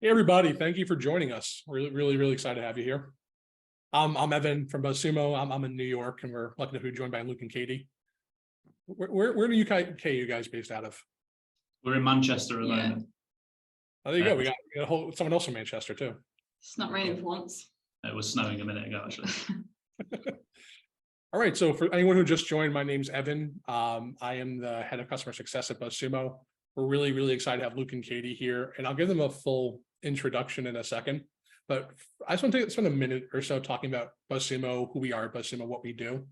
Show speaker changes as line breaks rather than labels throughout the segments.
Hey everybody, thank you for joining us. Really excited to have you here. I'm Evan from BuzzSumo. I'm in New York, and we're lucky to be joined by Luke and Katie. Where do you guys based out of?
We're in Manchester at the moment.
Oh, there you go. We got someone else from Manchester too.
It's not raining for once.
It was snowing a minute ago, actually.
All right. So for anyone who just joined, my name's Evan. I am the head of customer success at BuzzSumo. We're really excited to have Luke and Katie here, and I'll give them a full introduction in a second. But I just want to spend a minute or so talking about BuzzSumo, who we are at BuzzSumo, what we do.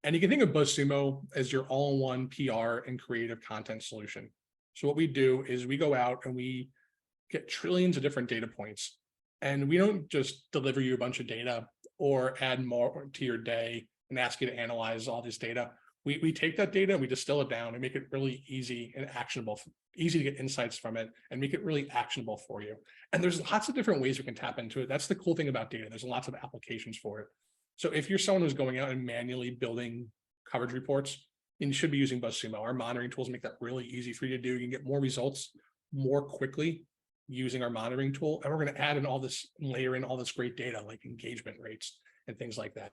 And you can think of BuzzSumo as your all-in-one PR and creative content solution. So what we do is we go out and we get trillions of different data points, and we don't just deliver you a bunch of data or add more to your day and ask you to analyze all this data. We take that data and we distill it down and make it really easy and actionable, easy to get insights from it and make it really actionable for you. And there's lots of different ways we can tap into it. That's the cool thing about data. There's lots of applications for it. So if you're someone who's going out and manually building coverage reports, then you should be using BuzzSumo. Our monitoring tools make that really easy for you to do. You can get more results more quickly using our monitoring tool. And we're going to add in all this, layer in all this great data like engagement rates and things like that.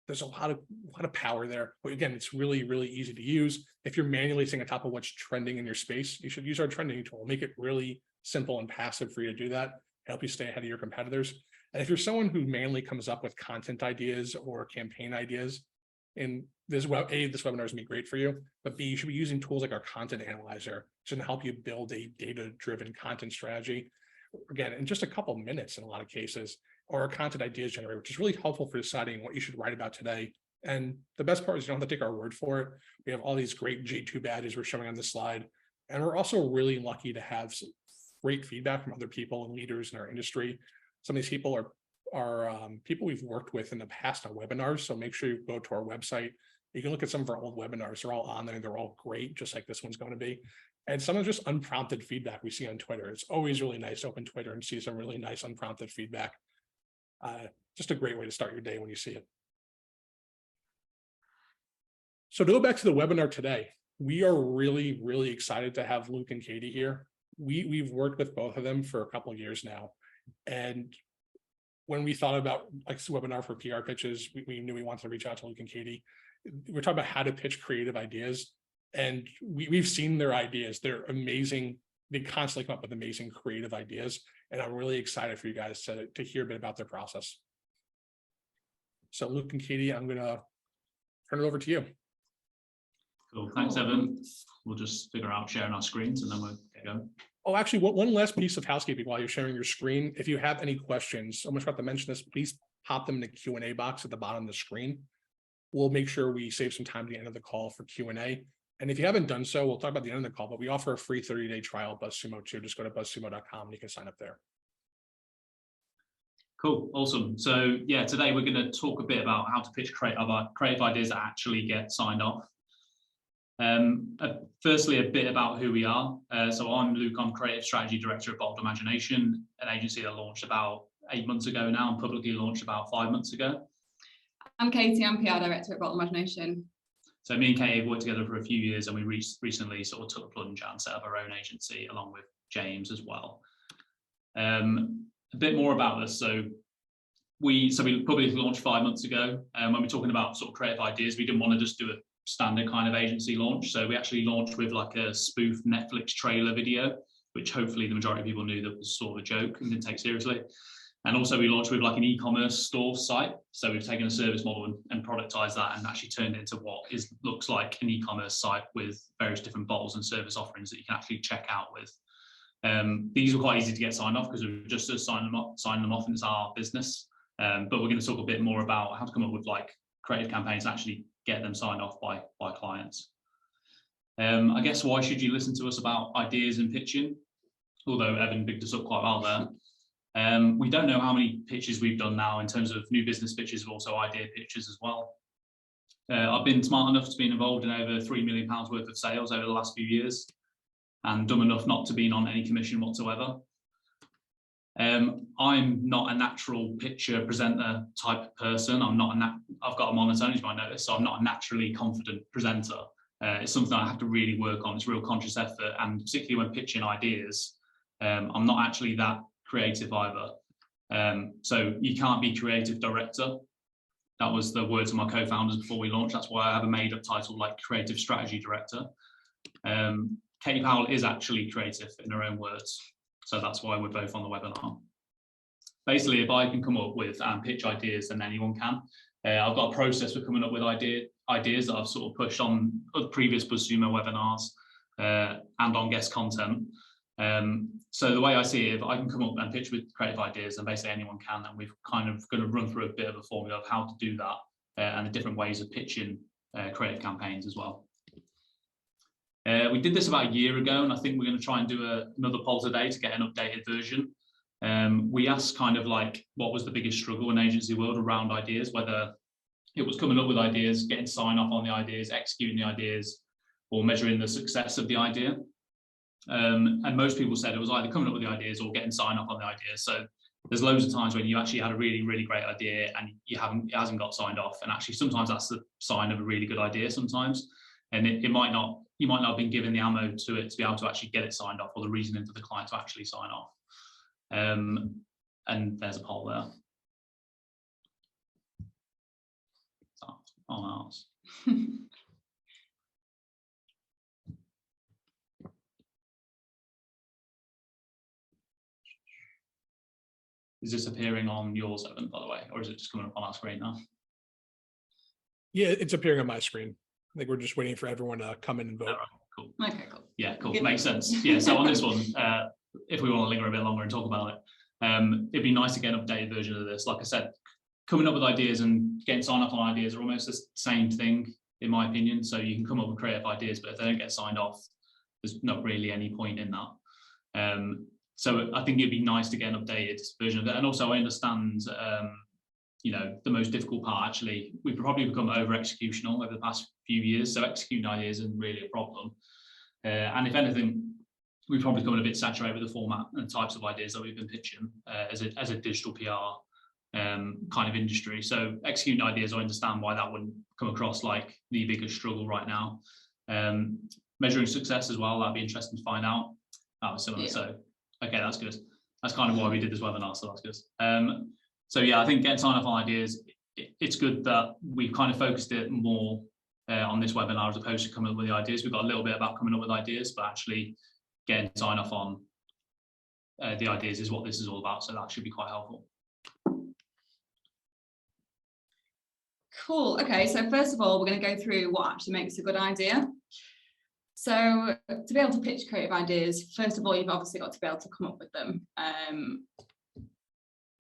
There's a lot of power there. But again, it's really easy to use. If you're manually staying on top of what's trending in your space, you should use our trending tool. Make it really simple and passive for you to do that. Help you stay ahead of your competitors. And if you're someone who manually comes up with content ideas or campaign ideas, and this webinar is going to be great for you, but B, you should be using tools like our content analyzer to help you build a data-driven content strategy. Again, in just a couple of minutes in a lot of cases, or a content ideas generator, which is really helpful for deciding what you should write about today. And the best part is you don't have to take our word for it. We have all these great G2 badges we're showing on this slide. And we're also really lucky to have some great feedback from other people and leaders in our industry. Some of these people are people we've worked with in the past on webinars. So make sure you go to our website. You can look at some of our old webinars. They're all on there. They're all great, just like this one's going to be. And some of just unprompted feedback we see on Twitter. It's always really nice to open Twitter and see some really nice unprompted feedback. Just a great way to start your day when you see it. So to go back to the webinar today, we are really excited to have Luke and Katie here. We've worked with both of them for a couple of years now. And when we thought about like this webinar for PR pitches, we knew we wanted to reach out to Luke and Katie. We're talking about how to pitch creative ideas. And we've seen their ideas. They're amazing. They constantly come up with amazing creative ideas. And I'm really excited for you guys to hear a bit about their process. So Luke and Katie, I'm going to turn it over to you.
Cool. Thanks, Evan. We'll just figure out sharing our screens and then we'll get going.
Oh, actually, one last piece of housekeeping while you're sharing your screen. If you have any questions, I almost forgot to mention this, please pop them in the Q&A box at the bottom of the screen. We'll make sure we save some time at the end of the call for Q&A. And if you haven't done so, we'll talk about the end of the call, but we offer a free 30-day trial of BuzzSumo too. Just go to buzzsumo.com and you can sign up there.
Cool, awesome. So yeah, today we're going to talk a bit about how to pitch creative ideas that actually get signed off. Firstly, a bit about who we are. So I'm Luke, I'm Creative Strategy Director at Bold Imagination, an agency that launched about 8 months ago now and publicly launched about 5 months ago.
I'm Katie, I'm PR Director at Bold Imagination.
So me and Katie have worked together for a few years, and we recently sort of took the plunge and set up our own agency along with James as well. A bit more about us. So we publicly launched 5 months ago. When we're talking about sort of creative ideas, we didn't want to just do a standard kind of agency launch. So we actually launched with like a spoof Netflix trailer video, which hopefully the majority of people knew that was sort of a joke and didn't take seriously. And also we launched with like an e-commerce store site. So we've taken a service model and productized that and actually turned it into what looks like an e-commerce site with various different bottles and service offerings that you can actually check out with. These were quite easy to get signed off because we were just signing them off and it's our business. But we're going to talk a bit more about how to come up with like creative campaigns and actually get them signed off by clients. I guess why should you listen to us about ideas and pitching? Although Evan bigged us up quite well there. We don't know how many pitches we've done now in terms of new business pitches, but also idea pitches as well. I've been smart enough to be involved in over £3 million worth of sales over the last few years and dumb enough not to be on any commission whatsoever. I'm not a natural pitcher presenter type of person. I've got a monotone, as you might notice, so I'm not a naturally confident presenter. It's something I have to really work on. It's real conscious effort, and particularly when pitching ideas, I'm not actually that creative either. So you can't be creative director. That was the words of my co-founders before we launched. That's why I have a made-up title like creative strategy director. Katy Powell is actually creative in her own words. So that's why we're both on the webinar. Basically, if I can come up with and pitch ideas, then anyone can. I've got a process for coming up with ideas that I've sort of pushed on other previous BuzzSumo webinars and on guest content. So the way I see it, if I can come up and pitch with creative ideas, then basically anyone can, and we've kind of going to run through a bit of a formula of how to do that and the different ways of pitching creative campaigns as well. We did this about a year ago, and I think we're going to try and do another poll today to get an updated version. We asked kind of like what was the biggest struggle in agency world around ideas, whether it was coming up with ideas, getting sign off on the ideas, executing the ideas, or measuring the success of the idea. And most people said it was either coming up with the ideas or getting sign off on the ideas. So there's loads of times when you actually had a really, really great idea and it hasn't got signed off. And actually sometimes that's the sign of a really good idea sometimes. And you might not have been given the ammo to it to be able to actually get it signed off, or the reasoning for the client to actually sign off. And there's a poll there. Oh, Is this appearing on yours, Evan, by the way, or is it just coming up on our screen now?
Yeah, it's appearing on my screen. I think we're just waiting for everyone to come in and vote.
Right, cool.
Okay, cool.
Yeah, cool. Makes sense. Yeah, so on this one, if we want to linger a bit longer and talk about it, it'd be nice to get an updated version of this. Like I said, coming up with ideas and getting signed off on ideas are almost the same thing, in my opinion. So you can come up with creative ideas, but if they don't get signed off, there's not really any point in that. So I think it'd be nice to get an updated version of it. And also I understand, you know, the most difficult part, actually, we've probably become over executional over the past few years. So executing ideas isn't really a problem. And if anything, we've probably become a bit saturated with the format and types of ideas that we've been pitching as a digital PR kind of industry. So executing ideas, I understand why that wouldn't come across like the biggest struggle right now. Measuring success as well, that'd be interesting to find out. That was similar. Yeah. So, okay, that's good. That's kind of why we did this webinar, so that's good. So yeah, I think getting sign off on ideas, it's good that we've kind of focused it more on this webinar as opposed to coming up with the ideas. We've got a little bit about coming up with ideas, but actually getting sign off on the ideas is what this is all about. So that should be quite helpful.
Cool. Okay, so first of all, we're going to go through what actually makes a good idea. So to be able to pitch creative ideas, first of all, you've obviously got to be able to come up with them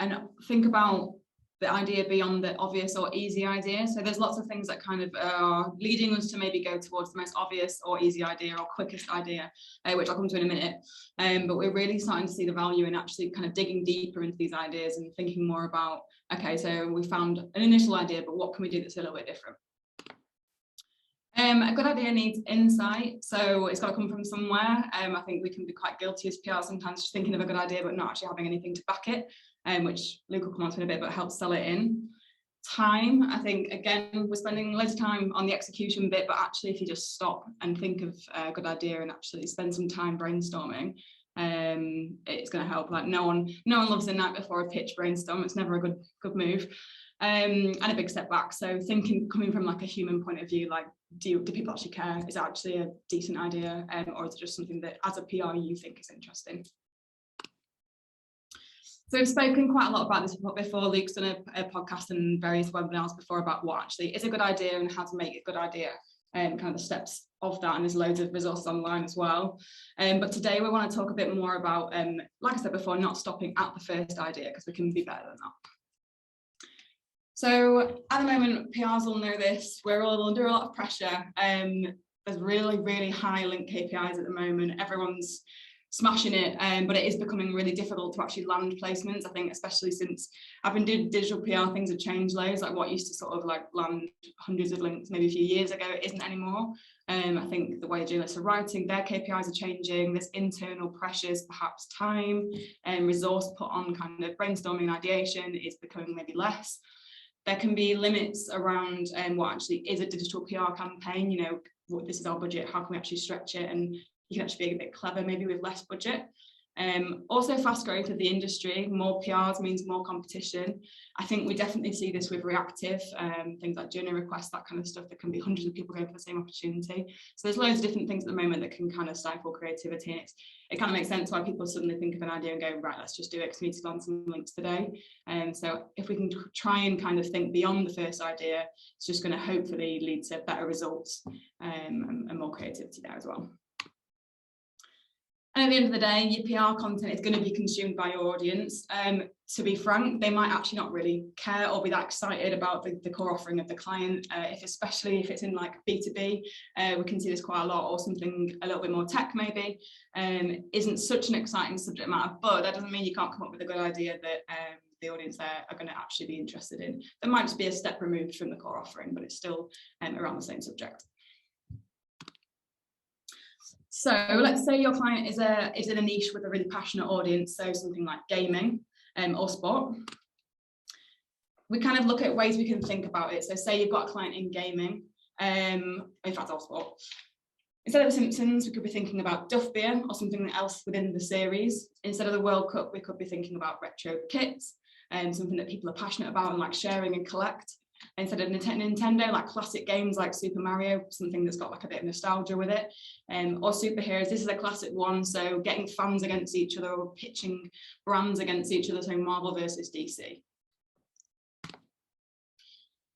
and think about the idea beyond the obvious or easy idea. So there's lots of things that kind of are leading us to maybe go towards the most obvious or easy idea or quickest idea, which I'll come to in a minute. But we're really starting to see the value in actually kind of digging deeper into these ideas and thinking more about, okay, so we found an initial idea, but what can we do that's a little bit different? A good idea needs insight, so it's got to come from somewhere. I think we can be quite guilty as PR sometimes just thinking of a good idea but not actually having anything to back it, which Luke will come on to in a bit, but helps sell it in. Time, I think, again, we're spending loads of time on the execution bit, but actually if you just stop and think of a good idea and actually spend some time brainstorming, it's going to help. Like no one loves the night before a pitch brainstorm. It's never a good move. And a big step back. So thinking, coming from like a human point of view, like do people actually care? Is it actually a decent idea, or is it just something that as a PR you think is interesting? So we've spoken quite a lot about this before. Luke's done a podcast and various webinars before about what actually is a good idea and how to make a good idea, and kind of the steps of that, and there's loads of resources online as well. But today we want to talk a bit more about, like I said before, not stopping at the first idea, because we can be better than that. So at the moment, PRs will know this, we're all under a lot of pressure. There's really, really high link KPIs at the moment. Everyone's smashing it, but it is becoming really difficult to actually land placements. I think especially since I've been doing digital PR, things have changed loads. Like what used to sort of like land hundreds of links maybe a few years ago, it isn't anymore. I think the way journalists are writing, their KPIs are changing. There's internal pressures, perhaps time and resource put on kind of brainstorming and ideation is becoming maybe less. There can be limits around what actually is a digital PR campaign. You know, this is our budget, how can we actually stretch it? And you can actually be a bit clever maybe with less budget. Also fast growth of the industry, more PRs means more competition. I think we definitely see this with reactive, things like journal requests, that kind of stuff, that can be hundreds of people going for the same opportunity. So there's loads of different things at the moment that can kind of stifle creativity, and it kind of makes sense why people suddenly think of an idea and go, right, let's just do it because we need to go on some links today. So if we can try and kind of think beyond the first idea, it's just going to hopefully lead to better results and more creativity there as well. And at the end of the day, your PR content is going to be consumed by your audience. To be frank, they might actually not really care or be that excited about the core offering of the client, especially if it's in like B2B. We can see this quite a lot, or something a little bit more tech maybe, isn't such an exciting subject matter, but that doesn't mean you can't come up with a good idea that the audience there are going to actually be interested in. That might just be a step removed from the core offering, but it's still around the same subject. So let's say your client is in a niche with a really passionate audience, so something like gaming or sport. We kind of look at ways we can think about it. So say you've got a client in gaming, in fact, all sport. Instead of The Simpsons, we could be thinking about Duff Beer or something else within the series. Instead of the World Cup, we could be thinking about retro kits and something that people are passionate about and like sharing and collect. Instead of Nintendo, like classic games like Super Mario, something that's got like a bit of nostalgia with it, or superheroes. This is a classic one, so getting fans against each other or pitching brands against each other, so Marvel versus DC.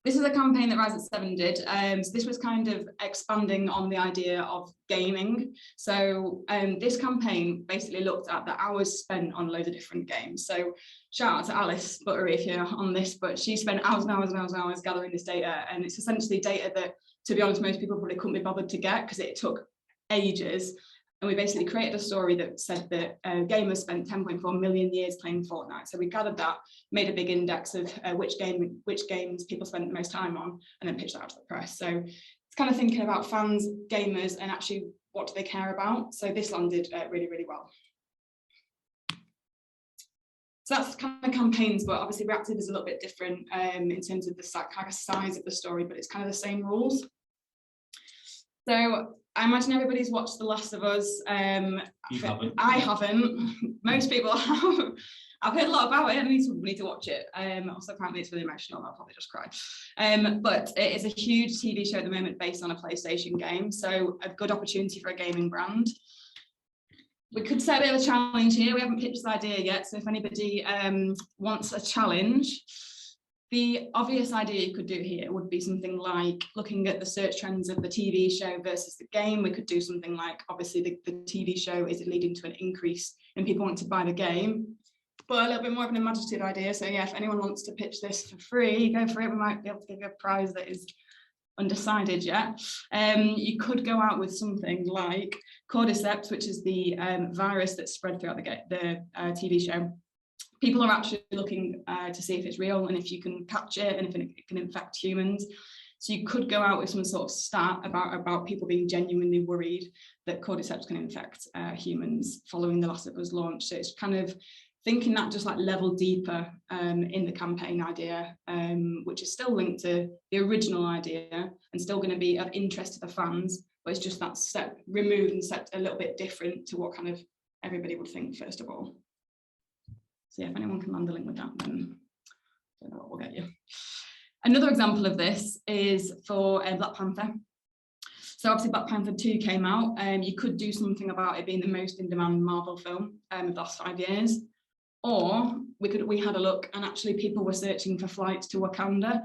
This is a campaign that Rise at 7 did. So this was kind of expanding on the idea of gaming. So this campaign basically looked at the hours spent on loads of different games. So shout out to Alice Buttery if you're on this, but she spent hours and hours and hours and hours gathering this data. And it's essentially data that, to be honest, most people probably couldn't be bothered to get because it took ages. And we basically created a story that said that gamers spent 10.4 million years playing Fortnite. So we gathered that, made a big index of which games people spent the most time on, and then pitched that out to the press. So it's kind of thinking about fans, gamers, and actually what do they care about. So this landed really, really well. So that's kind of campaigns, but obviously reactive is a little bit different in terms of the kind of size of the story, but it's kind of the same rules. So I imagine everybody's watched The Last of Us.
You haven't.
I haven't. Most people have. I've heard a lot about it. I need to watch it. Also, apparently it's really emotional. I'll probably just cry. But it is a huge TV show at the moment based on a PlayStation game. So a good opportunity for a gaming brand. We could set a bit of a challenge here. We haven't pitched the idea yet. So if anybody wants a challenge, the obvious idea you could do here would be something like looking at the search trends of the TV show versus the game. We could do something like, obviously, the TV show is leading to an increase in people wanting to buy the game, but a little bit more of an imaginative idea. So yeah, if anyone wants to pitch this for free, go for it. We might be able to give you a prize that is undecided yet. You could go out with something like cordyceps, which is the virus that's spread throughout the TV show. People are actually looking to see if it's real and if you can catch it and if it can infect humans. So you could go out with some sort of stat about people being genuinely worried that cordyceps can infect humans following the Last of Us launch. So it's kind of thinking that just like level deeper in the campaign idea, which is still linked to the original idea and still going to be of interest to the fans, but it's just that step removed and set a little bit different to what kind of everybody would think first of all. So yeah, if anyone can land a link with that, then I don't know what we'll get you. Another example of this is for Black Panther. So obviously Black Panther 2 came out, you could do something about it being the most in-demand Marvel film of the last 5 years. Or we had a look and actually people were searching for flights to Wakanda,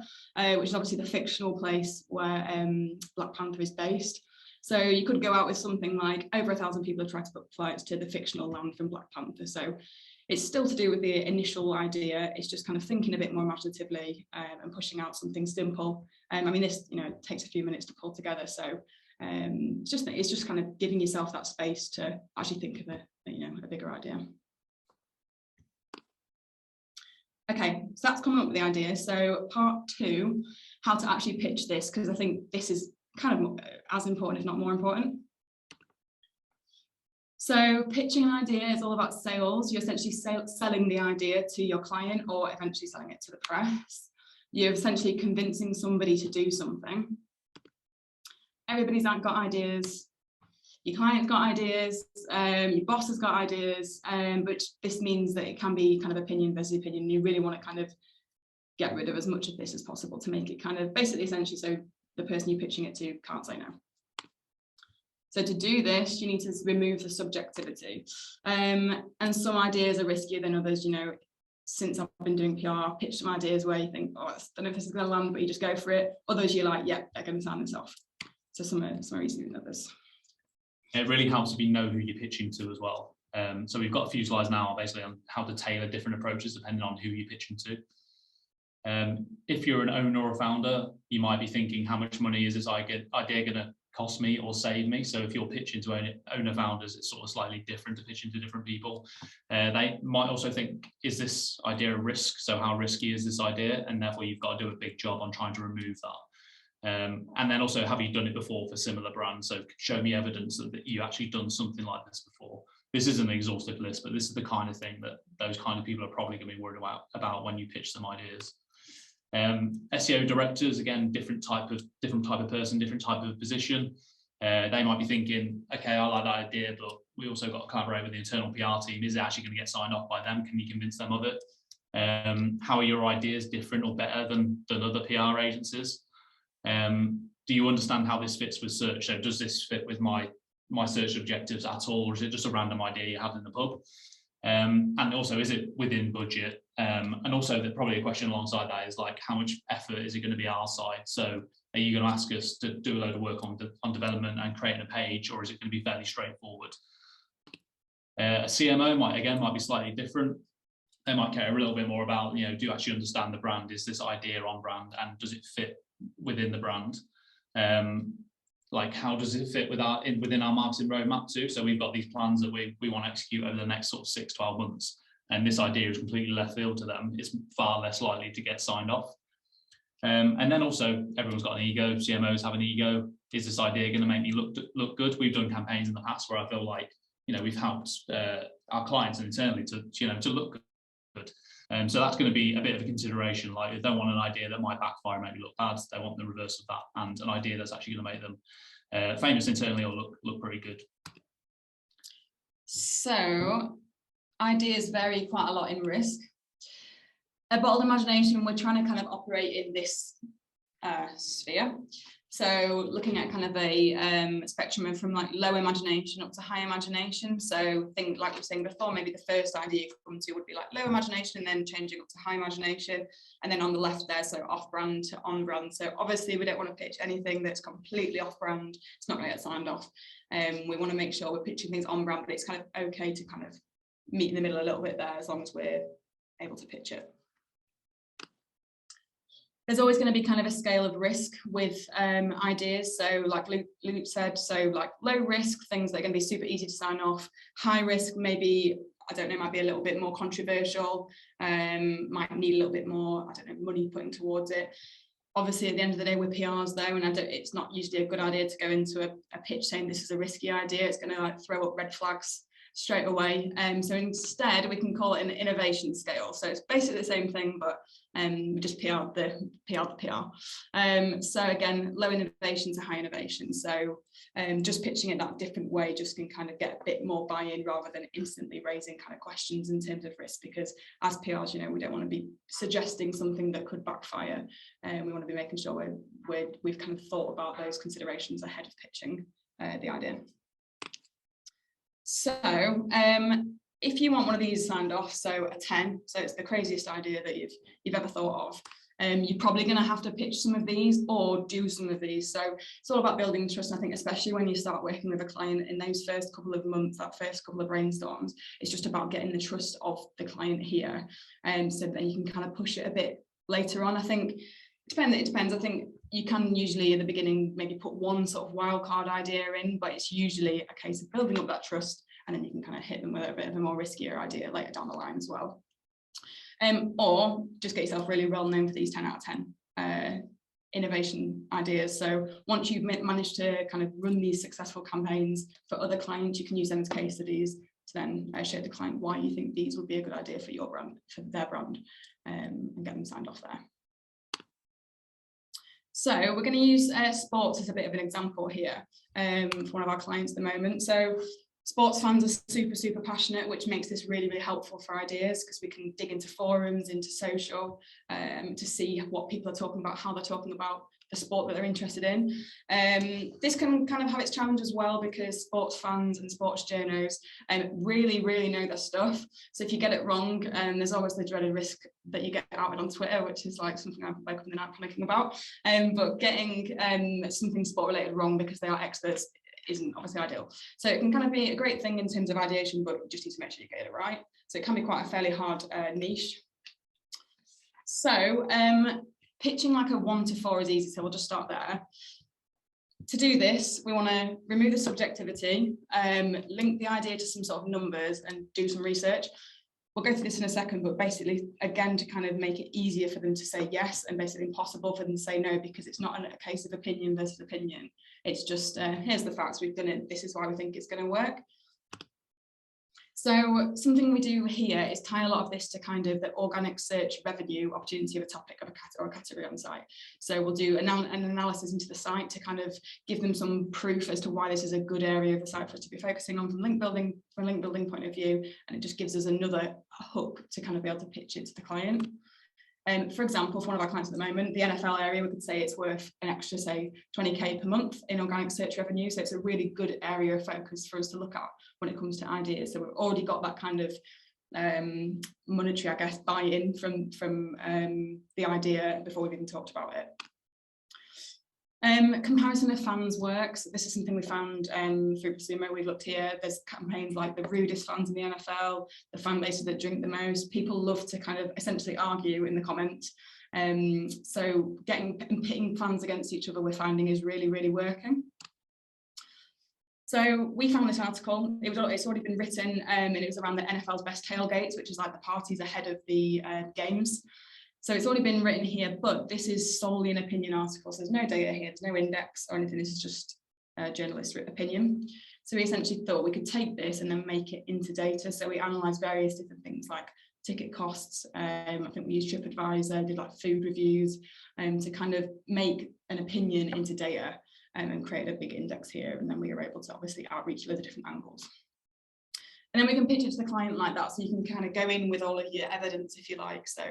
which is obviously the fictional place where Black Panther is based. So you could go out with something like over 1,000 people have tried to book flights to the fictional land from Black Panther. So it's still to do with the initial idea. It's just kind of thinking a bit more imaginatively and pushing out something simple. I mean, this takes a few minutes to pull together. So it's just kind of giving yourself that space to actually think of a bigger idea. Okay, so that's coming up with the idea. So part 2, how to actually pitch this, because I think this is kind of as important, if not more important. So pitching an idea is all about sales. You're essentially selling the idea to your client or eventually selling it to the press. You're essentially convincing somebody to do something. Everybody's got ideas. your client's got ideas, your boss has got ideas, but this means that it can be kind of opinion versus opinion. You really want to kind of get rid of as much of this as possible to make it kind of basically essentially so the person you're pitching it to can't say no. So to do this, you need to remove the subjectivity. And some ideas are riskier than others. You know, since I've been doing PR, I've pitched some ideas where you think, oh, I don't know if this is going to land, but you just go for it. Others you're like, yeah, they're going to sign this off. So some are easier than others. It
really helps if you know who you're pitching to as well. So we've got a few slides now basically on how to tailor different approaches depending on who you're pitching to. If you're an owner or a founder, you might be thinking, how much money is this idea going to cost me or save me? So if you're pitching to owner founders, it's sort of slightly different to pitching to different people. They might also think, is this idea a risk? So how risky is this idea? And therefore you've got to do a big job on trying to remove that. And then also, have you done it before for similar brands? So show me evidence that you actually done something like this before. This isn't an exhaustive list, but this is the kind of thing that those kind of people are probably going to be worried about when you pitch them ideas. SEO directors, again, different type of person, different type of position. They might be thinking, okay, I like that idea, but we also got to collaborate with the internal PR team. Is it actually going to get signed off by them? Can you convince them of it? How are your ideas different or better than other PR agencies? Do you understand how this fits with search? So does this fit with my search objectives at all, or is it just a random idea you have in the pub? And also, is it within budget? And also, probably a question alongside that is like, how much effort is it going to be our side? So are you going to ask us to do a load of work on development and creating a page, or is it going to be fairly straightforward? A CMO might be slightly different. They might care a little bit more about, do you actually understand the brand? Is this idea on brand, and does it fit within the brand? Like, how does it fit within our marketing roadmap too? So we've got these plans that we want to execute over the next sort of 6-12 months, and this idea is completely left field to them. It's far less likely to get signed off. And then also, everyone's got an ego. CMOs have an ego. Is this idea going to make me look good? We've done campaigns in the past where I feel like, we've helped our clients internally to look good. So that's going to be a bit of a consideration. Like, they don't want an idea that might backfire and maybe look bad. They want the reverse of that, and an idea that's actually going to make them famous internally or look pretty good.
So ideas vary quite a lot in risk. A bold imagination, we're trying to kind of operate in this sphere. So looking at kind of a spectrum from like low imagination up to high imagination. So think, like we were saying before, maybe the first idea you come to would be like low imagination, and then changing up to high imagination. And then on the left there, so off-brand to on-brand. So obviously we don't want to pitch anything that's completely off-brand. It's not going to get signed off. We want to make sure we're pitching things on-brand, but it's kind of okay to kind of meet in the middle a little bit there, as long as we're able to pitch it. There's always going to be kind of a scale of risk with ideas. So like Luke said, so like low risk, things that are going to be super easy to sign off. High risk, maybe, I don't know, might be a little bit more controversial, might need a little bit more, I don't know, money putting towards it. Obviously, at the end of the day, we're PRs though, and it's not usually a good idea to go into a pitch saying this is a risky idea. It's going to like throw up red flags straight away. So instead, we can call it an innovation scale. So it's basically the same thing, but we just PR the PR. So again, low innovation to high innovation. So just pitching it that different way just can kind of get a bit more buy-in rather than instantly raising kind of questions in terms of risk, because as PRs, we don't want to be suggesting something that could backfire. We want to be making sure we've kind of thought about those considerations ahead of pitching the idea. So if you want one of these signed off, so a 10, so it's the craziest idea that you've ever thought of, you're probably going to have to pitch some of these or do some of these. So it's all about building trust. And I think especially when you start working with a client in those first couple of months, that first couple of brainstorms, it's just about getting the trust of the client here, so that you can kind of push it a bit later on. I think it depends. I think you can usually at the beginning maybe put one sort of wildcard idea in, but it's usually a case of building up that trust, and then you can kind of hit them with a bit of a more riskier idea later down the line as well. Or just get yourself really well known for these 10 out of 10 innovation ideas. So once you've managed to kind of run these successful campaigns for other clients, you can use them as case studies to then show the client why you think these would be a good idea for your brand, for their brand, and get them signed off there. So we're going to use sports as a bit of an example here for one of our clients at the moment. So sports fans are super passionate, which makes this really helpful for ideas, because we can dig into forums, into social, to see what people are talking about, how they're talking about the sport that they're interested in. This can kind of have its challenge as well, because sports fans and sports journos really know their stuff. So if you get it wrong, there's always the dreaded risk that you get outed on Twitter, which is like something I wake up in the night panicking about. But getting something sport related wrong because they are experts isn't obviously ideal. So it can kind of be a great thing in terms of ideation, but you just need to make sure you get it right. So it can be quite a fairly hard niche. So pitching like a 1 to 4 is easy, so we'll just start there. To do this, we want to remove the subjectivity, link the idea to some sort of numbers and do some research. We'll go through this in a second, but basically, again, to kind of make it easier for them to say yes and basically impossible for them to say no, because it's not a case of opinion versus opinion. It's just, here's the facts, we've done it, this is why we think it's going to work. So something we do here is tie a lot of this to kind of the organic search revenue opportunity of a topic of a category on site. So we'll do an analysis into the site to kind of give them some proof as to why this is a good area of the site for us to be focusing on from a link building point of view, and it just gives us another hook to kind of be able to pitch it to the client. For example, for one of our clients at the moment, the NFL area, we could say it's worth an extra, say, 20k per month in organic search revenue. So it's a really good area of focus for us to look at when it comes to ideas. So we've already got that kind of monetary, I guess, buy-in from the idea before we've even talked about it. Comparison of fans works. This is something we found through BuzzSumo. We've looked here. There's campaigns like the rudest fans in the NFL, the fan bases that drink the most. People love to kind of essentially argue in the comments. So pitting fans against each other, we're finding is really working. So we found this article. It's already been written, and it was around the NFL's best tailgates, which is like the parties ahead of the games. So it's already been written here, but this is solely an opinion article. So there's no data here, there's no index or anything. This is just a journalist's opinion. So we essentially thought we could take this and then make it into data. So we analysed various different things like ticket costs. I think we used TripAdvisor, did like food reviews, to kind of make an opinion into data and create a big index here. And then we were able to obviously outreach with the different angles. And then we can pitch it to the client like that, so you can kind of go in with all of your evidence, if you like. So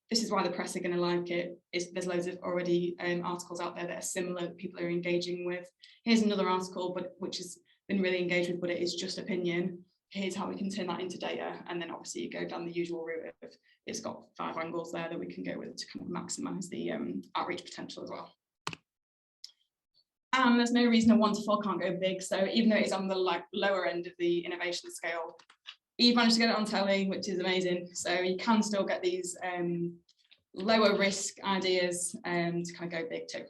this is why the press are going to like it. There's loads of already articles out there that are similar that people are engaging with. Here's another article, but which has been really engaged with, but it is just opinion. Here's how we can turn that into data. And then obviously you go down the usual route of it's got 5 angles there that we can go with to kind of maximise the outreach potential as well. And there's no reason a 1 to 4 can't go big. So even though it's on the lower end of the innovation scale, you've managed to get it on telly, which is amazing. So you can still get these lower risk ideas to kind of go big too.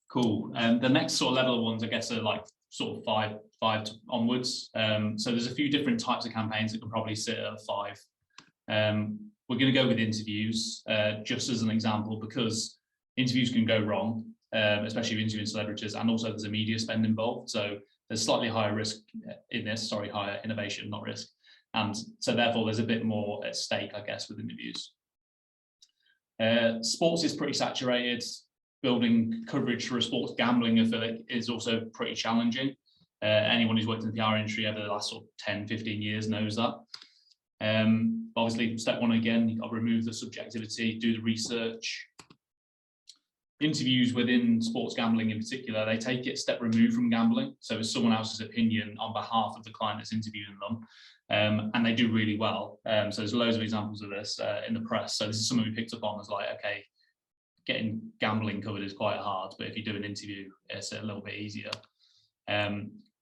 Cool. The next sort of level of ones, I guess, are like sort of five onwards. So there's a few different types of campaigns that can probably sit at 5. We're going to go with interviews just as an example, because interviews can go wrong, especially if interviewing celebrities, and also there's a media spend involved. So there's slightly higher risk in this, higher innovation, not risk. And so therefore there's a bit more at stake, I guess, with interviews. Sports is pretty saturated. Building coverage for a sports gambling affiliate is also pretty challenging. Anyone who's worked in the PR industry over the last sort of 10, 15 years knows that. Obviously, step 1 again, you've got to remove the subjectivity, do the research. Interviews within sports gambling in particular, they take it a step removed from gambling. So it's someone else's opinion on behalf of the client that's interviewing them. And they do really well. So there's loads of examples of this in the press. So this is something we picked up on as like, okay, getting gambling covered is quite hard, but if you do an interview, it's a little bit easier.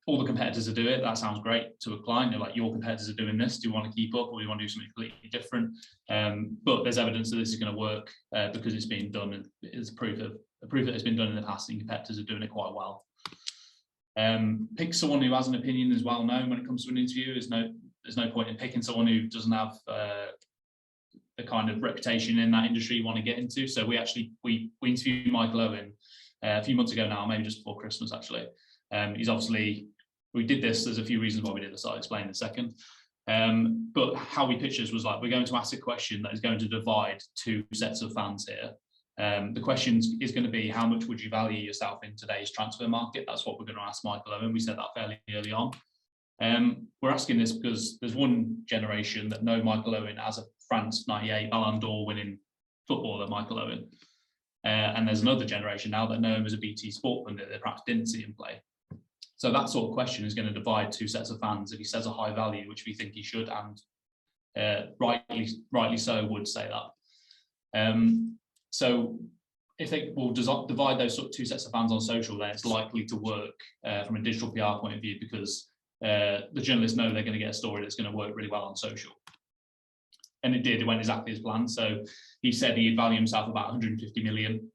All the competitors are doing it. That sounds great to a client. They're like, your competitors are doing this. Do you want to keep up, or do you want to do something completely different? But there's evidence that this is going to work because it's being done, and it's proof that it's been done in the past, and competitors are doing it quite well. Pick someone who has an opinion is well known when it comes to an interview. There's no point in picking someone who doesn't have the kind of reputation in that industry you want to get into. So we interviewed Michael Owen a few months ago now, maybe just before Christmas actually. He's obviously, we did this, there's a few reasons why we did this, I'll explain in a second. But how we pitched this was like, we're going to ask a question that is going to divide 2 sets of fans here. The question is going to be, how much would you value yourself in today's transfer market? That's what we're going to ask Michael Owen. We said that fairly early on. We're asking this because there's one generation that know Michael Owen as a France '98 Ballon d'Or winning footballer, Michael Owen. And there's another generation now that know him as a BT Sport pundit that perhaps didn't see him play. So that sort of question is going to divide two sets of fans if he says a high value, which we think he should, and rightly so would say that. So if they will divide those sort of two sets of fans on social, then it's likely to work from a digital PR point of view, because the journalists know they're going to get a story that's going to work really well on social. And it did, it went exactly as planned. So he said he'd value himself about 150 million,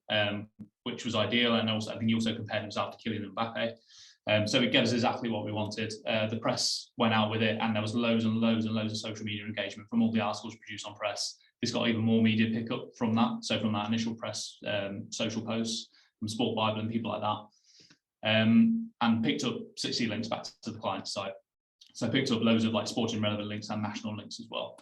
which was ideal. And also, I think he also compared himself to Kylian Mbappe. So it gave us exactly what we wanted. The press went out with it, and there was loads and loads and loads of social media engagement from all the articles produced on press. This got even more media pickup from that. So from that initial press social posts from Sport Bible and people like that, and picked up 60 links back to the client site. So I picked up loads of like sporting relevant links and national links as well.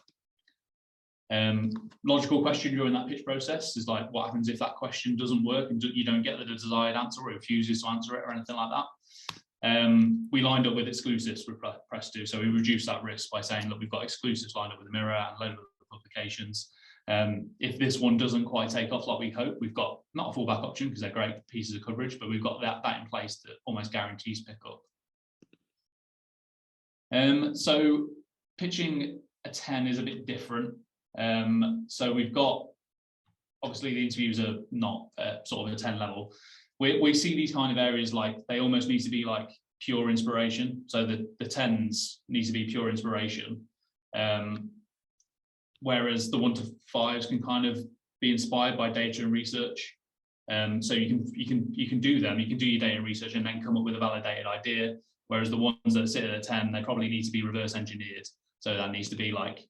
Logical question during that pitch process is like, what happens if that question doesn't work and you don't get the desired answer, or refuses to answer it or anything like that? We lined up with exclusives for press too, so we reduced that risk by saying, look, we've got exclusives lined up with the Mirror and a load of other publications. If this one doesn't quite take off like we hope, we've got not a fallback option because they're great pieces of coverage, but we've got that in place that almost guarantees pickup. So pitching a 10 is a bit different. So we've got, obviously the interviews are not sort of a 10 level. We see these kind of areas like they almost need to be like pure inspiration. So the 10s need to be pure inspiration. Whereas the 1 to 5s can kind of be inspired by data and research. So you can do them, you can do your data and research and then come up with a validated idea. Whereas the ones that sit at a 10, they probably need to be reverse engineered. So that needs to be like,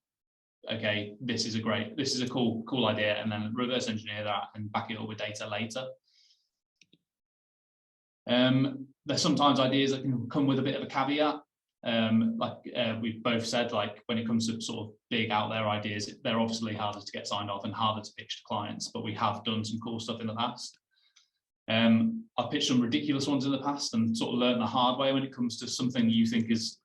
okay, this is a cool idea, and then reverse engineer that and back it up with data later. There's sometimes ideas that can come with a bit of a caveat. We've both said, like when it comes to sort of big out there ideas, they're obviously harder to get signed off and harder to pitch to clients, but we have done some cool stuff in the past. I've pitched some ridiculous ones in the past and sort of learned the hard way when it comes to something you think is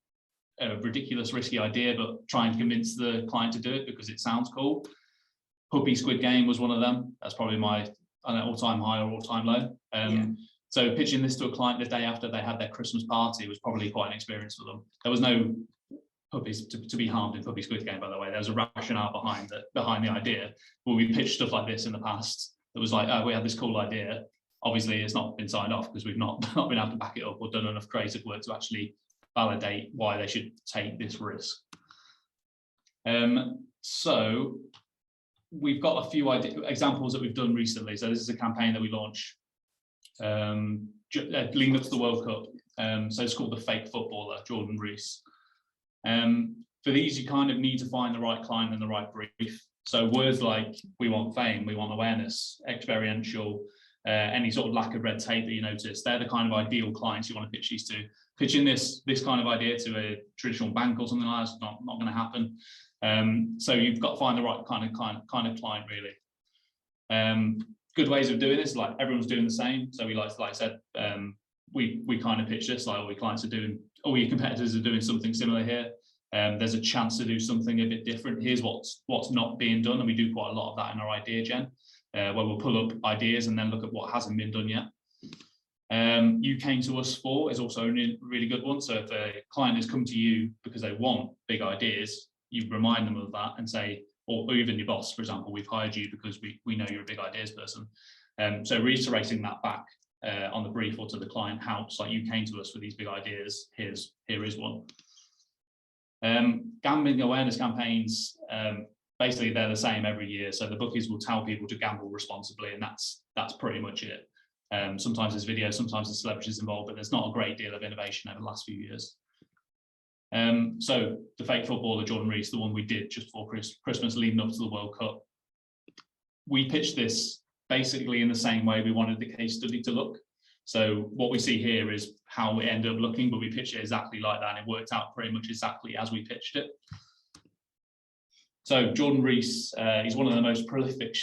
a ridiculous, risky idea, but try and convince the client to do it because it sounds cool. Puppy Squid Game was one of them. That's probably my all-time high or all-time low. So pitching this to a client the day after they had their Christmas party was probably quite an experience for them. There was no puppies to be harmed in Puppy Squid Game, by the way. There was a rationale behind the idea. But we pitched stuff like this in the past. It was like, oh, we had this cool idea. Obviously, it's not been signed off because we've not been able to back it up or done enough creative work to actually validate why they should take this risk. So we've got a few examples that we've done recently. So this is a campaign that we launched leading up to the World Cup. So it's called The Fake Footballer, Jordan Rees. For these, you kind of need to find the right client and the right brief. So words like we want fame, we want awareness, experiential, any sort of lack of red tape that you notice, they're the kind of ideal clients you want to pitch these to. Pitching this kind of idea to a traditional bank or something like that is not going to happen. So you've got to find the right kind of client, really. Good ways of doing this, like everyone's doing the same. So we like I said, we kind of pitch this like all your clients are doing, all your competitors are doing something similar here. There's a chance to do something a bit different. Here's what's not being done, and we do quite a lot of that in our idea gen, where we'll pull up ideas and then look at what hasn't been done yet. You came to us for is also a really good one. So if a client has come to you because they want big ideas, you remind them of that and say, or even your boss, for example, we've hired you because we know you're a big ideas person. So reiterating that back on the brief or to the client helps. Like, you came to us for these big ideas. Here is one. Gambling awareness campaigns, basically they're the same every year. So the bookies will tell people to gamble responsibly, and that's pretty much it. Sometimes there's videos, sometimes there's celebrities involved, but there's not a great deal of innovation over the last few years. So the fake footballer, Jordan Rees, the one we did just before Christmas leading up to the World Cup. We pitched this basically in the same way we wanted the case study to look. So what we see here is how it ended up looking, but we pitched it exactly like that, and it worked out pretty much exactly as we pitched it. So Jordan Rees, he's one of the most prolific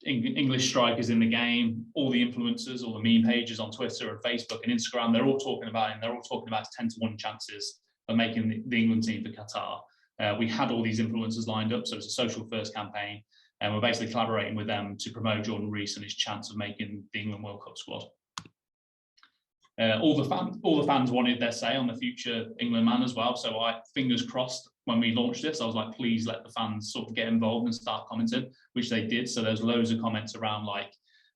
English strikers in the game, all the influencers, all the meme pages on Twitter and Facebook and Instagram, they're all talking about it, and they're all talking about 10-to-1 chances of making the England team for Qatar. We had all these influencers lined up, so it's a social first campaign, and we're basically collaborating with them to promote Jordan Rees and his chance of making the England World Cup squad. All the fans wanted their say on the future England man as well. So fingers crossed, when we launched this, I was like, please let the fans sort of get involved and start commenting, which they did. So there's loads of comments around like,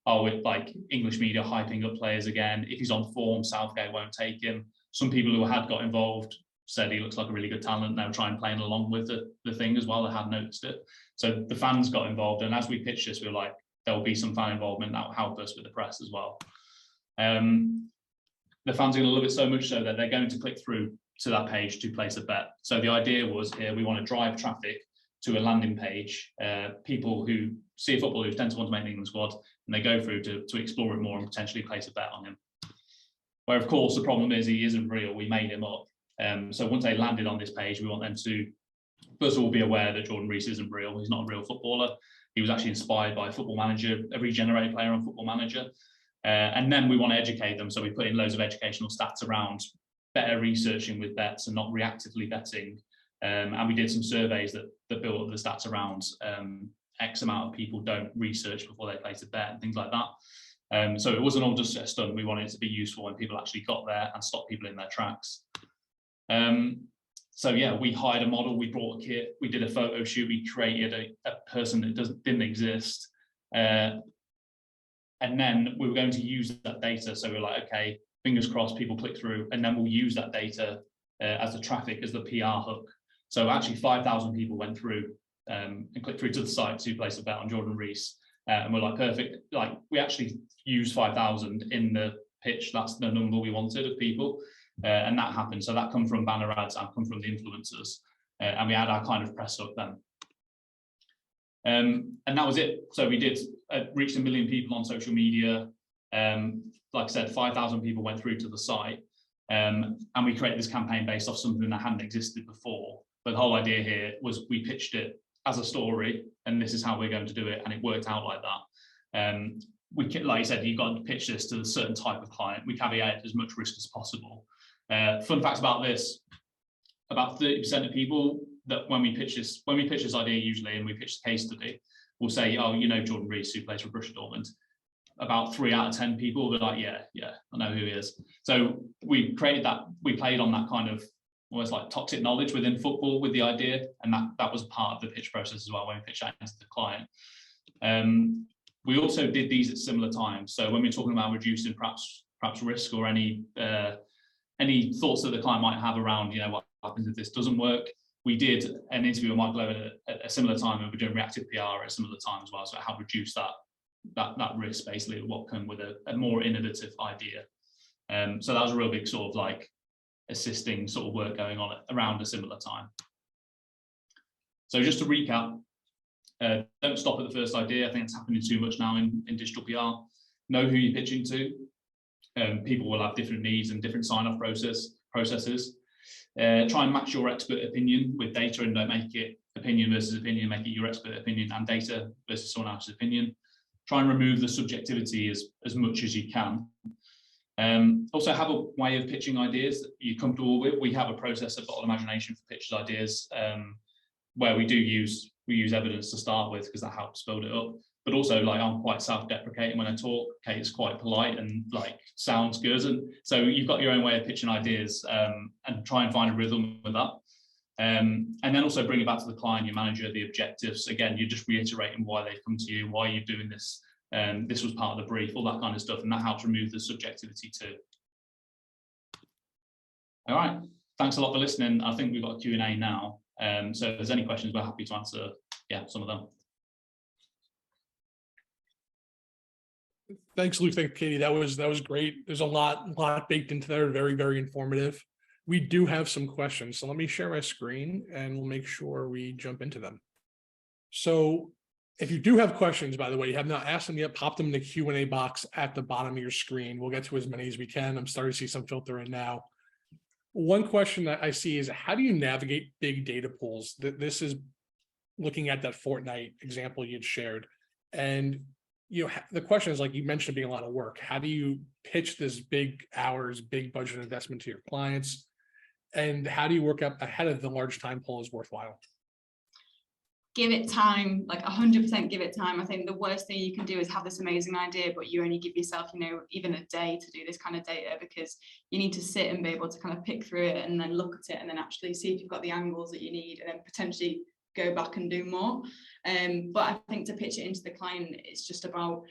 oh, with like English media hyping up players again. If he's on form, Southgate won't take him. Some people who had got involved said he looks like a really good talent. They were trying playing along with the thing as well. They had noticed it. So the fans got involved. And as we pitched this, we were like, there will be some fan involvement that will help us with the press as well. The fans are going to love it so much so that they're going to click through to that page to place a bet. So the idea was here, we want to drive traffic to a landing page, people who see a footballer who tend to want to make the England squad, and they go through to explore it more and potentially place a bet on him. Where of course the problem is he isn't real, we made him up. So once they landed on this page, we want them to first of all be aware that Jordan Rees isn't real, he's not a real footballer. He was actually inspired by Football Manager, a regenerated player on Football Manager. And then we want to educate them. So we put in loads of educational stats around better researching with bets and not reactively betting. And we did some surveys that built up the stats around X amount of people don't research before they place a bet and things like that. So it wasn't all just a stunt. We wanted it to be useful when people actually got there and stopped people in their tracks. So yeah, we hired a model, we brought a kit, we did a photo shoot, we created a person that didn't exist. And then we were going to use that data. So we're like, okay, fingers crossed, people click through, and then we'll use that data as the traffic, as the PR hook. So actually 5,000 people went through and clicked through to the site to place a bet on Jordan Rees. And we're like, perfect. Like we actually used 5,000 in the pitch. That's the number we wanted of people. And that happened. So that come from banner ads and come from the influencers. And we had our kind of press hook then. And that was it. So we did reached 1 million people on social media. Like I said, 5,000 people went through to the site. And we created this campaign based off something that hadn't existed before. But the whole idea here was we pitched it as a story, and this is how we're going to do it. And it worked out like that. Like I said, you've got to pitch this to a certain type of client. We caveat as much risk as possible. Fun facts about this, about 30% of people that when we pitch this idea usually, and we pitch the case study, we'll say, oh, you know Jordan Rees, who plays for Borussia Dortmund. About 3 out of 10 people will be like, yeah, I know who he is. So we created that, we played on that kind of almost like toxic knowledge within football with the idea, and that was part of the pitch process as well when we pitched that into the client. We also did these at similar times. So when we're talking about reducing perhaps risk or any thoughts that the client might have around, what happens if this doesn't work, we did an interview with Michael Owen at a similar time, and we're doing reactive PR at a similar time as well. So how to reduce that risk, basically, what come with a more innovative idea. So that was a real big sort of like assisting sort of work going on around a similar time. So just to recap, don't stop at the first idea. I think it's happening too much now in digital PR. Know who you're pitching to. People will have different needs and different sign-off processes. Try and match your expert opinion with data, and don't make it opinion versus opinion, make it your expert opinion and data versus someone else's opinion. Try and remove the subjectivity as much as you can. Also have a way of pitching ideas that you're comfortable with. We have a process at Bottle Imagination for pitched ideas, where we use evidence to start with, because that helps build it up. But also, like, I'm quite self-deprecating when I talk. Kate's quite polite and like sounds good, and so you've got your own way of pitching ideas, and try and find a rhythm with that. And then also bring it back to the client, your manager, the objectives. Again, you're just reiterating why they've come to you, why you're doing this. This was part of the brief, all that kind of stuff, and that helps remove the subjectivity too. All right, thanks a lot for listening. I think we've got a Q&A now. So if there's any questions, we're happy to answer, some of them.
Thanks, Luke. Thanks, Katie. That was great. There's a lot baked into there. Very, very informative. We do have some questions, so let me share my screen and we'll make sure we jump into them. So if you do have questions, by the way, you have not asked them yet, pop them in the Q&A box at the bottom of your screen. We'll get to as many as we can. I'm starting to see some filter in now. One question that I see is, how do you navigate big data pools? This is looking at that Fortnite example you'd shared. And the question is, like you mentioned, being a lot of work. How do you pitch this big hours, big budget investment to your clients? And how do you work up ahead of the large time pool is worthwhile?
Give it time, like 100% give it time. I think the worst thing you can do is have this amazing idea, but you only give yourself, even a day to do this kind of data, because you need to sit and be able to kind of pick through it and then look at it and then actually see if you've got the angles that you need, and then potentially go back and do more. But I think to pitch it into the client, it's just about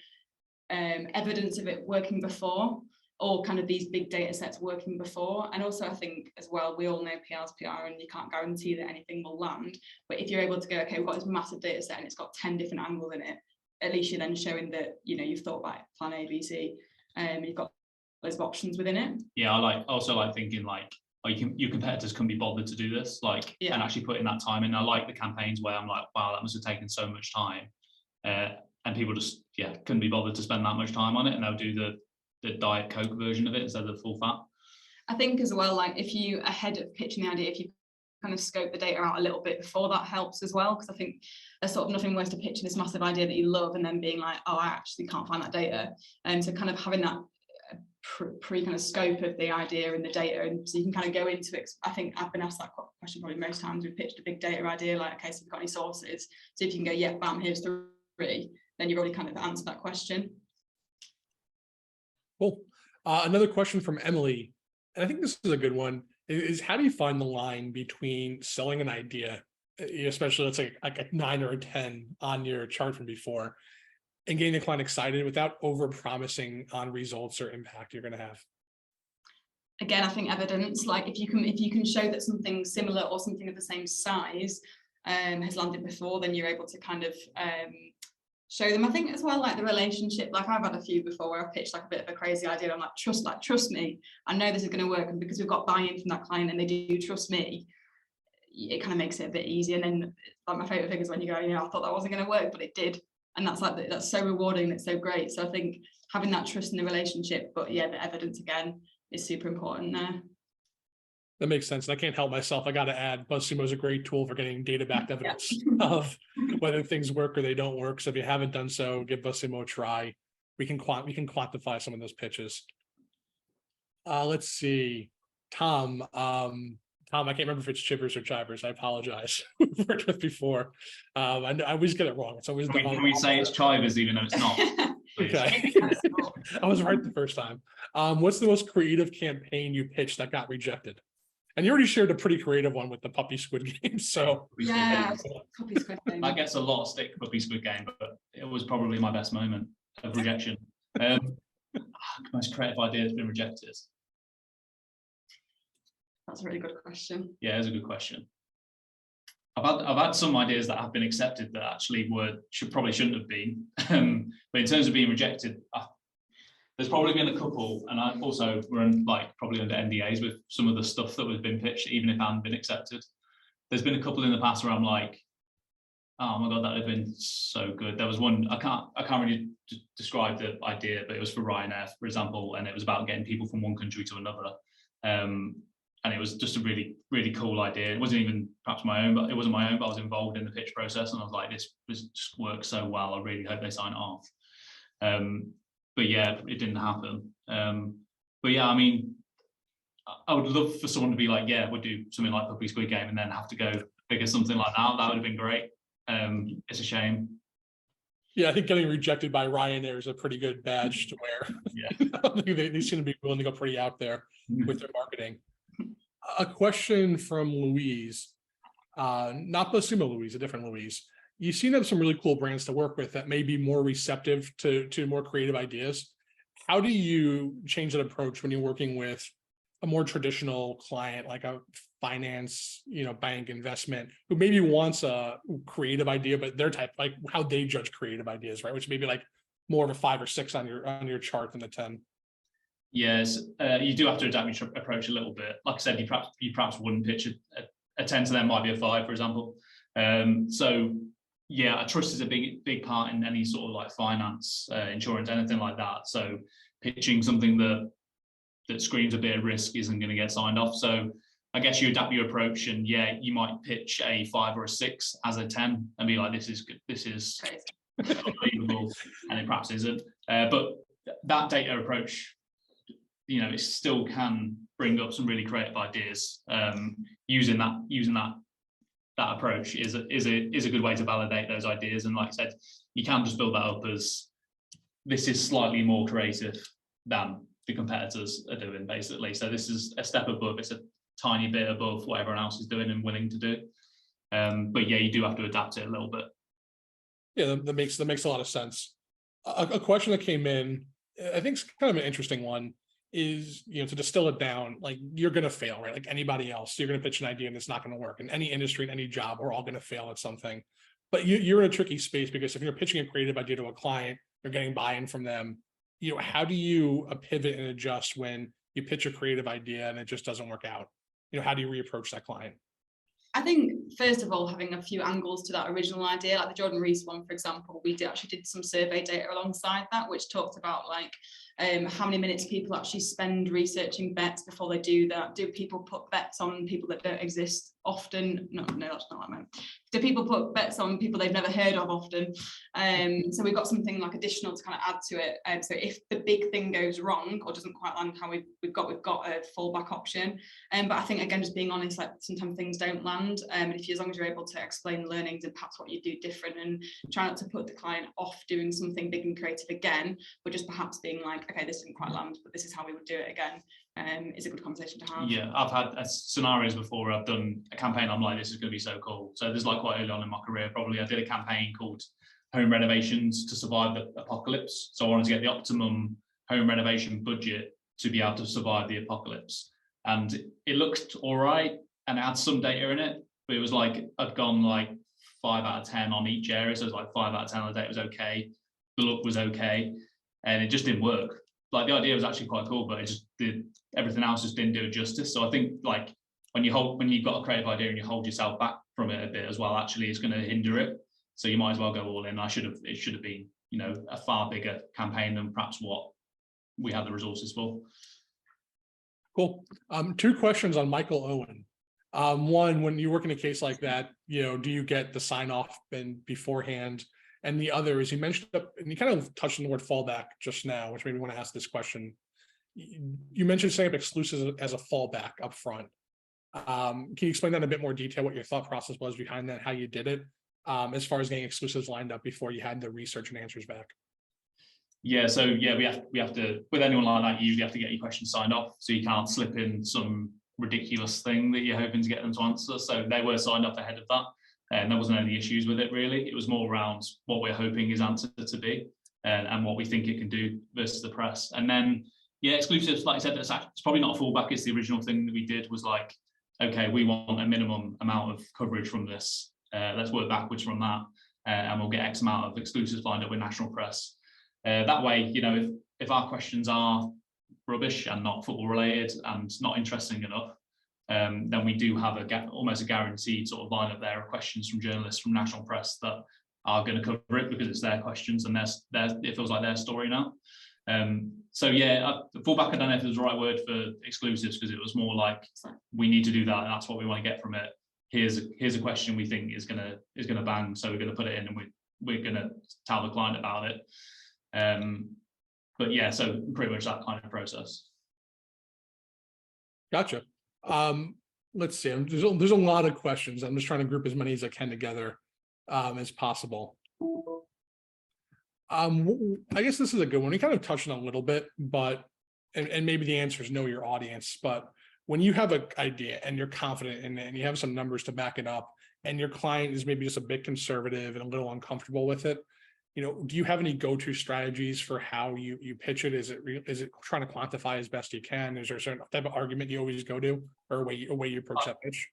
evidence of it working before, or kind of these big data sets working before. And also I think as well, we all know PR's PR and you can't guarantee that anything will land. But if you're able to go, okay, we've got this massive data set and it's got 10 different angles in it, at least you're then showing that, you've thought about plan A, B, C, and you've got those options within it.
Yeah, I also like thinking like, your competitors couldn't be bothered to do this, like, and actually putting that time in. I like the campaigns where I'm like, wow, that must have taken so much time. And people just, couldn't be bothered to spend that much time on it, and they'll do the Diet Coke version of it instead of the full fat.
I think as well, like if you, ahead of pitching the idea, if you kind of scope the data out a little bit before, that helps as well, because I think there's sort of nothing worse to pitching this massive idea that you love and then being like, oh, I actually can't find that data. And so kind of having that pre kind of scope of the idea and the data, and so you can kind of go into it. I think I've been asked that question probably most times we've pitched a big data idea, like, okay, so we've got any sources, so if you can go, yeah, bam, here's 3, then you've already kind of answered that question.
Cool. Another question from Emily, and I think this is a good one, is how do you find the line between selling an idea, especially let's say like a 9 or a 10 on your chart from before, and getting the client excited without over promising on results or impact you're going to have?
Again, I think evidence, like if you can show that something similar or something of the same size has landed before, then you're able to kind of show them. I think as well, like the relationship, like I've had a few before where I've pitched like a bit of a crazy idea. I'm like, trust me, I know this is going to work. And because we've got buy-in from that client and they do trust me, it kind of makes it a bit easier. And then like my favorite thing is when you go, I thought that wasn't going to work, but it did. And that's so rewarding. It's so great. So I think having that trust in the relationship, but yeah, the evidence again is super important there.
That makes sense. And I can't help myself. I got to add, BuzzSumo is a great tool for getting data-backed evidence of whether things work or they don't work. So if you haven't done so, give BuzzSumo a try. We can quantify some of those pitches. Let's see, Tom. Tom, I can't remember if it's Chivers or Chivers. I apologize. We've worked with before. I always get it wrong. It's always
can we say it's Chivers even though it's not?
Okay. I was right the first time. What's the most creative campaign you pitched that got rejected? And you already shared a pretty creative one with the puppy squid game. So
yeah, puppy squid game.
That gets a lot of stick, puppy squid game, but it was probably my best moment of rejection. Most creative idea has been rejected.
That's a really good question.
Yeah, it's a good question. I've had some ideas that have been accepted that actually probably shouldn't have been. But in terms of being rejected, there's probably been a couple, and I also we're probably under NDAs with some of the stuff that was been pitched, even if I hadn't been accepted. There's been a couple in the past where I'm like, oh my god, that would have been so good. There was one I can't really describe the idea, but it was for Ryanair, for example, and it was about getting people from one country to another. And it was just a really, really cool idea. It wasn't even perhaps my own, but it wasn't my own, but I was involved in the pitch process, and I was like, this just works so well. I really hope they sign it off. But yeah, it didn't happen. But yeah, I mean, I would love for someone to be like, yeah, we'll do something like Puppy Squid Game and then have to go figure something like that. That would have been great. It's a shame.
Yeah, I think getting rejected by Ryanair is a pretty good badge to wear. Yeah. They seem to be willing to go pretty out there with their marketing. A question from Louise, not BuzzSumo Louise, a different Louise. You seem to have some really cool brands to work with that may be more receptive to more creative ideas. How do you change that approach when you're working with a more traditional client, like a finance, bank investment, who maybe wants a creative idea, but their type, like how they judge creative ideas, right? Which may be like more of a 5 or 6 on your chart than a 10. Yes,
you do have to adapt your approach a little bit. Like I said, you perhaps wouldn't pitch a 10 to them, might be a 5, for example. So yeah, trust is a big part in any sort of like finance, insurance, anything like that. So pitching something that screams a bit of risk isn't going to get signed off. So I guess you adapt your approach, and yeah, you might pitch a 5 or a 6 as a 10 and be like, this is good. This is unbelievable, and it perhaps isn't. But that data approach, it still can bring up some really creative ideas. Using that approach is a good way to validate those ideas. And like I said, you can just build that up as this is slightly more creative than the competitors are doing, basically. So this is a step above. It's a tiny bit above what everyone else is doing and willing to do. But yeah, you do have to adapt it a little bit.
Yeah, that makes a lot of sense. A question that came in, I think it's kind of an interesting one, is, to distill it down, like, you're going to fail, right? Like anybody else, you're going to pitch an idea and it's not going to work. In any industry, in any job, we're all going to fail at something. But you're in a tricky space, because if you're pitching a creative idea to a client, you're getting buy-in from them. How do you pivot and adjust when you pitch a creative idea and it just doesn't work out? How do you reapproach that client?
I think, first of all, having a few angles to that original idea, like the Jordan Reese one, for example, we actually did some survey data alongside that, which talked about like how many minutes people actually spend researching bets before they do that. Do people put bets on people that don't exist often? No, that's not what I meant. Do people put bets on people they've never heard of often? So we've got something like additional to kind of add to it. So if the big thing goes wrong or doesn't quite land how we've got a fallback option. But I think, again, just being honest, like sometimes things don't land. And as long as you're able to explain the learnings and perhaps what you do different, and try not to put the client off doing something big and creative again, but just perhaps being like, okay, this didn't quite land, but this is how we would do it again, is a good conversation to have.
Yeah, I've had scenarios before where I've done a campaign, I'm like, this is going to be so cool. So there's like quite early on in my career, probably, I did a campaign called Home Renovations to Survive the Apocalypse. So I wanted to get the optimum home renovation budget to be able to survive the apocalypse. And it looked all right, and it had some data in it, but it was like, I'd gone like 5 out of 10 on each area. So it was like 5 out of 10 on the data was okay. The look was okay, and it just didn't work. Like the idea was actually quite cool, but it just did, everything else just didn't do it justice. So I think like when you've got a creative idea and you hold yourself back from it a bit as well, actually it's going to hinder it. So you might as well go all in. It should have been, a far bigger campaign than perhaps what we had the resources for.
Cool. 2 questions on Michael Owen. One, when you work in a case like that, do you get the sign off beforehand? And the other is, you mentioned, and you kind of touched on the word fallback just now, which made me want to ask this question. You mentioned setting up exclusives as a fallback up front. Can you explain that in a bit more detail, what your thought process was behind that, how you did it, as far as getting exclusives lined up before you had the research and answers back?
Yeah, so yeah, we have to, with anyone like that, you usually have to get your questions signed off, so you can't slip in some ridiculous thing that you're hoping to get them to answer. So they were signed off ahead of that, and there wasn't any issues with it really. It was more around what we're hoping his answer to be, and what we think it can do versus the press. And then yeah, exclusives, like I said, it's probably not a fallback. It's the original thing that we did was like, okay, we want a minimum amount of coverage from this. Let's work backwards from that, and we'll get X amount of exclusives lined up with national press. That way, if our questions are rubbish and not football related and not interesting enough, then we do have almost a guaranteed sort of lineup there of questions from journalists from national press that are going to cover it, because it's their questions and it feels like their story now. So yeah, fallback, I don't know if it was the right word for exclusives, because it was more like, we need to do that, and that's what we want to get from it. Here's a question we think is gonna bang, so we're gonna put it in, and we're gonna tell the client about it. But yeah, so pretty much that kind of process.
Gotcha. Let's see. There's a lot of questions. I'm just trying to group as many as I can together as possible. I guess this is a good one. We kind of touched on a little bit, but and maybe the answer is know your audience. But when you have an idea and you're confident in it and you have some numbers to back it up, and your client is maybe just a bit conservative and a little uncomfortable with it, do you have any go-to strategies for how you pitch it? Is it trying to quantify as best you can? Is there a certain type of argument you always go to, or a way you approach that pitch?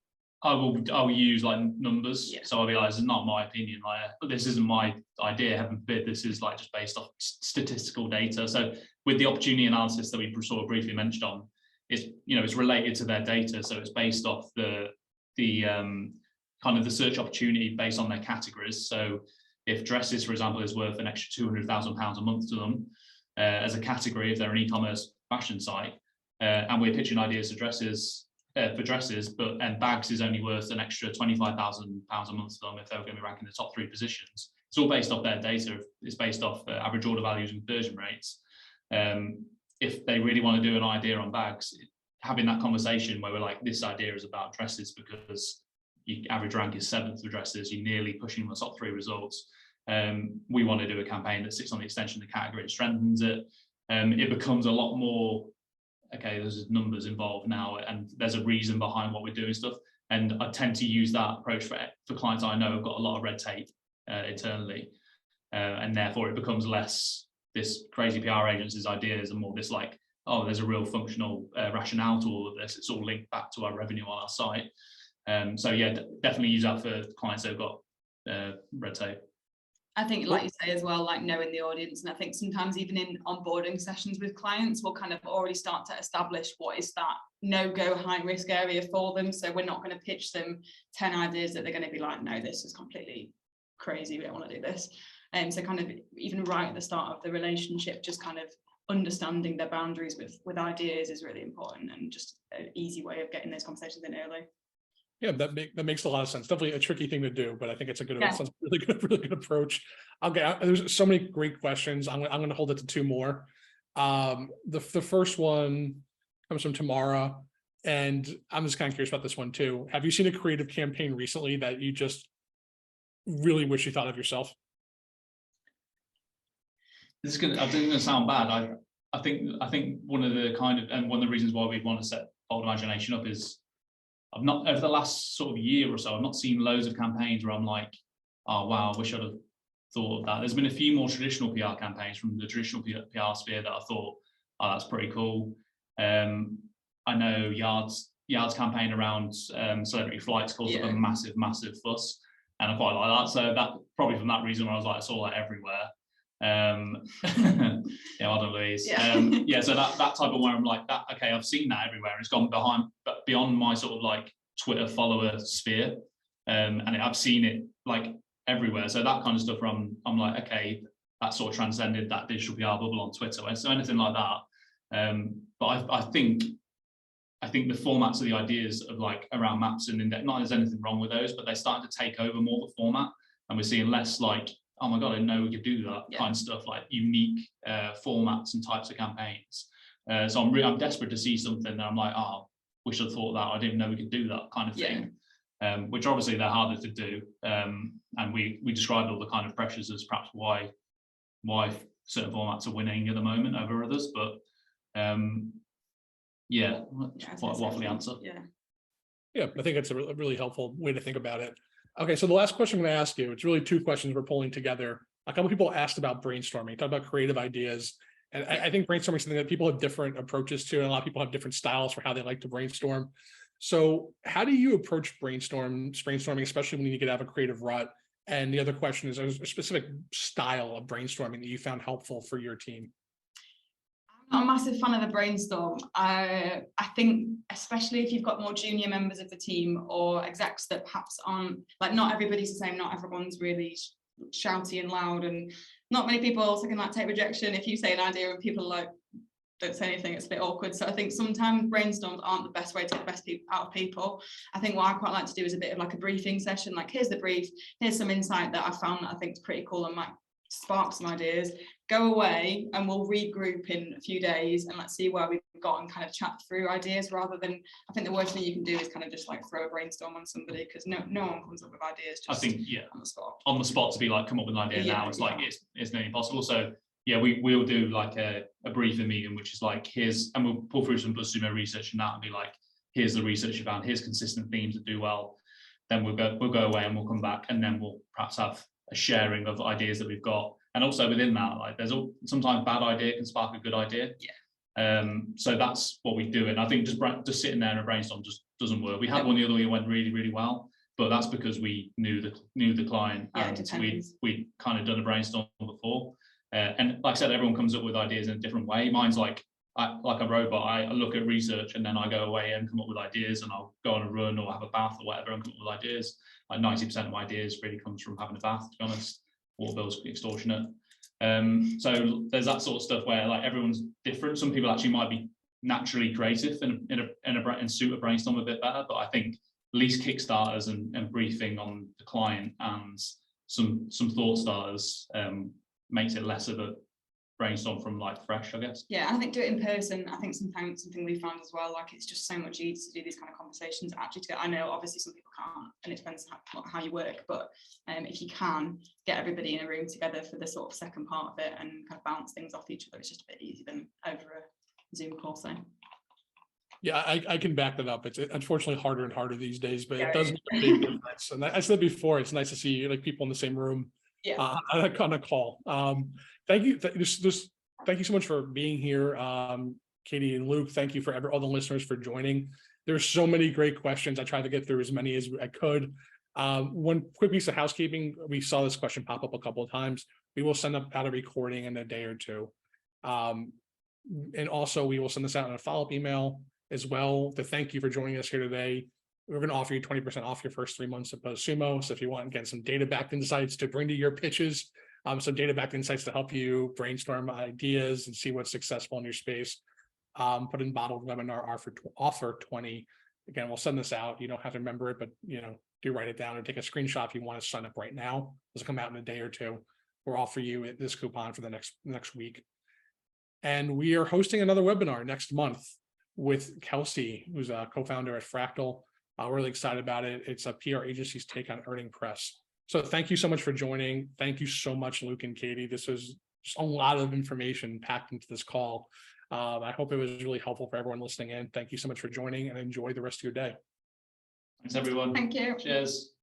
I'll use like numbers.
Yeah.
So I'll be like, this is not my opinion. Like, this isn't my idea. Heaven forbid, this is like just based off statistical data. So with the opportunity analysis that we sort of briefly mentioned on, it's related to their data. So it's based off the kind of the search opportunity based on their categories. So if dresses, for example, is worth an extra £200,000 a month to them as a category, if they're an e-commerce fashion site, and we're pitching ideas for dresses, and bags is only worth an extra £25,000 a month to them if they're going to be ranking the top 3 positions, it's all based off their data. It's based off average order values and conversion rates. If they really want to do an idea on bags, having that conversation where we're like, this idea is about dresses because your average rank is 7th for dresses, you're nearly pushing the top 3 results. We want to do a campaign that sits on the extension of the category and strengthens it. It becomes a lot more, okay, there's numbers involved now and there's a reason behind what we're doing stuff. And I tend to use that approach for clients I know have got a lot of red tape internally. And therefore it becomes less this crazy PR agency's ideas and more this like, oh, there's a real functional rationale to all of this. It's all linked back to our revenue on our site. So yeah, definitely use that for clients that have got red tape.
I think, like you say as well, like knowing the audience, and I think sometimes even in onboarding sessions with clients, we'll kind of already start to establish what is that no-go high-risk area for them. So we're not going to pitch them 10 ideas that they're going to be like, no, this is completely crazy, we don't want to do this. And so kind of even right at the start of the relationship, just kind of understanding their boundaries with ideas is really important, and just an easy way of getting those conversations in early.
Yeah, that makes a lot of sense. Definitely a tricky thing to do, but I think it's a good, it's a really good approach. Okay, there's so many great questions. I'm going to hold it to 2 more. The first one comes from Tamara, and I'm just kind of curious about this one too. Have you seen a creative campaign recently that you just really wish you thought of yourself?
This is going to sound bad. I think one of the reasons why we want to set Bold Imagination up is I've not, over the last sort of year or so, I've not seen loads of campaigns where I'm like, oh wow, I wish I'd have thought of that. There's been a few more traditional PR campaigns from the traditional PR sphere that I thought, oh, that's pretty cool. I know Yard's campaign around celebrity flights caused up a massive fuss, and I quite like that. So that probably from that reason where I was like, I saw that everywhere. Yeah, well done, Louise. Yeah, so that type of where I'm like, that okay, I've seen that everywhere, and it's gone beyond my sort of like Twitter follower sphere, and I've seen it like everywhere. So that kind of stuff where I'm like, okay, that sort of transcended that digital PR bubble on Twitter. So anything like that. But I think the formats of the ideas of like around maps and index, not there's anything wrong with those, but they're starting to take over more the format, and we're seeing less like, oh my god, I didn't know we could do that kind of stuff, like unique formats and types of campaigns. So I'm desperate to see something that I'm like, oh, wish I'd thought that. I didn't know we could do that kind of thing. Which obviously they're harder to do. And we described all the kind of pressures as perhaps why certain formats are winning at the moment over others. But quite a waffly answer.
Yeah, I think it's a really helpful way to think about it. Okay, so the last question I'm going to ask you, it's really 2 questions we're pulling together. A couple of people asked about brainstorming, talk about creative ideas. And I think brainstorming is something that people have different approaches to, and a lot of people have different styles for how they like to brainstorm. So how do you approach brainstorming, especially when you get out of a creative rut? And the other question is, a specific style of brainstorming that you found helpful for your team?
I'm not a massive fan of the brainstorm. I think, especially if you've got more junior members of the team or execs that perhaps aren't, like, not everybody's the same, not everyone's really shouty and loud, and not many people also can like take rejection if you say an idea and people like don't say anything. It's a bit awkward. So I think sometimes brainstorms aren't the best way to get the best out of people. I think what I quite like to do is a bit of like a briefing session, like here's the brief, here's some insight that I found that I think is pretty cool and might spark some ideas. Go away and we'll regroup in a few days and let's see where we've got and kind of chat through ideas, rather than, I think the worst thing you can do is kind of just like throw a brainstorm on somebody, because no one comes up with ideas just, I think, on the spot
to be like, come up with an idea now. It's like it's nearly impossible. So yeah, we'll do like a briefing meeting, which is like, and we'll pull through some BuzzSumo research and that, and be like, here's the research you found, here's consistent themes that do well. Then we'll go away and we'll come back, and then we'll perhaps have a sharing of ideas that we've got. And also within that, like sometimes bad idea can spark a good idea. So that's what we do. And I think just sitting there in a brainstorm just doesn't work. We had one the other year, went really, really well, but that's because we knew the client, and we'd kind of done a brainstorm before. And like I said, everyone comes up with ideas in a different way. Mine's like a robot. I look at research and then I go away and come up with ideas, and I'll go on a run or have a bath or whatever and come up with ideas. Like 90% of my ideas really comes from having a bath, to be honest. Water bills extortionate. So there's that sort of stuff where like everyone's different. Some people actually might be naturally creative and suit a brainstorm a bit better, but I think at least kickstarters and briefing on the client and some thought starters, makes it less of a brainstorm from like fresh, I guess.
Yeah, I think do it in person. I think sometimes something we found as well, like it's just so much easier to do these kind of conversations actually to get, I know obviously some people can't and it depends how you work, but if you can get everybody in a room together for the sort of second part of it and kind of bounce things off each other, it's just a bit easier than over a Zoom call. So
Yeah, I can back that up. It's unfortunately harder and harder these days, but
Yeah,
it does make a big difference. And I said before, it's nice to see like people in the same room on a call. Thank you. Thank you so much for being here. Katie and Luke, thank you for all the listeners for joining. There's so many great questions. I tried to get through as many as I could. One quick piece of housekeeping. We saw this question pop up a couple of times. We will send out a recording in a day or two. And also we will send this out in a follow-up email as well to thank you for joining us here today. We're going to offer you 20% off your first 3 months of BuzzSumo. So if you want to get some data-backed insights to bring to your pitches, some data-backed insights to help you brainstorm ideas and see what's successful in your space, put in bottled webinar offer 20. Again, we'll send this out. You don't have to remember it, but do write it down or take a screenshot if you want to sign up right now. This will come out in a day or two. We'll offer you this coupon for the next week. And we are hosting another webinar next month with Kelsey, who's a co-founder at Fractal. We're really excited about it. It's a PR agency's take on earning press. So thank you so much for joining. Thank you so much, Luke and Katie. This was just a lot of information packed into this call. I hope it was really helpful for everyone listening in. Thank you so much for joining and enjoy the rest of your day.
Thanks, everyone.
Thank you.
Cheers.